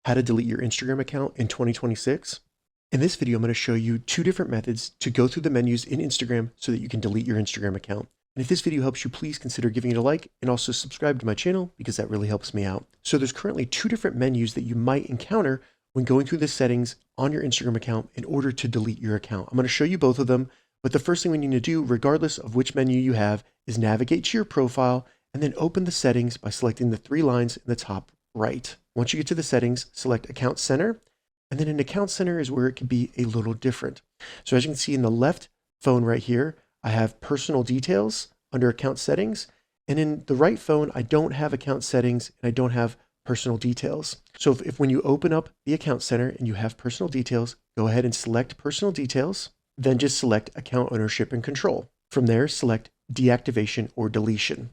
how to delete your Instagram account in 2026. In this video, I'm going to show you two different methods to go through the menus in Instagram so that you can delete your Instagram account. And if this video helps you, please consider giving it a like and also subscribe to my channel because that really helps me out. So there's currently two different menus that you might encounter when going through the settings on your Instagram account in order to delete your account. I'm going to show you both of them, but the first thing we need to do, regardless of which menu you have, is navigate to your profile and then open the settings by selecting the three lines in the top right. Once you get to the settings, select Account Center, and then in Account Center is where it can be a little different. So as you can see in the left phone right here, I have personal details under account settings. And in the right phone, I don't have account settings and I don't have personal details. So if when you open up the account center and you have personal details, go ahead and select personal details, then just select account ownership and control. From there, select deactivation or deletion,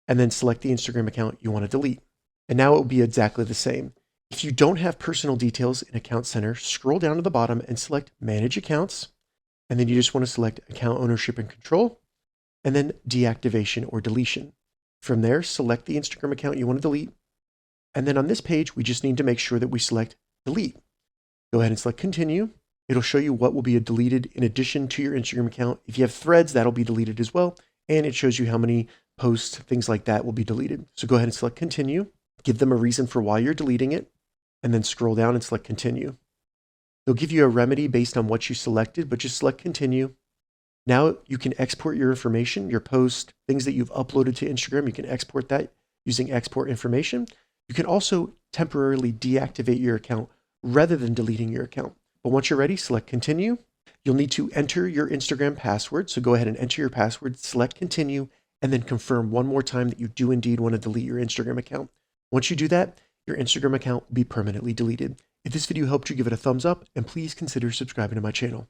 and then select the Instagram account you want to delete. And now it will be exactly the same. If you don't have personal details in account center, scroll down to the bottom and select manage accounts. And then you just want to select account ownership and control, and then deactivation or deletion. From there, select the Instagram account you want to delete. And then on this page, we just need to make sure that we select delete. Go ahead and select continue. It'll show you what will be deleted in addition to your Instagram account. If you have threads, that'll be deleted as well. And it shows you how many posts, things like that will be deleted. So go ahead and select continue. Give them a reason for why you're deleting it, and then scroll down and select continue. They'll give you a remedy based on what you selected, but just select continue. Now you can export your information, your post, things that you've uploaded to Instagram. You can export that using export information. You can also temporarily deactivate your account rather than deleting your account. But once you're ready, select continue. You'll need to enter your Instagram password. So go ahead and enter your password, select continue, and then confirm one more time that you do indeed want to delete your Instagram account. Once you do that, your Instagram account will be permanently deleted. If this video helped you, give it a thumbs up and please consider subscribing to my channel.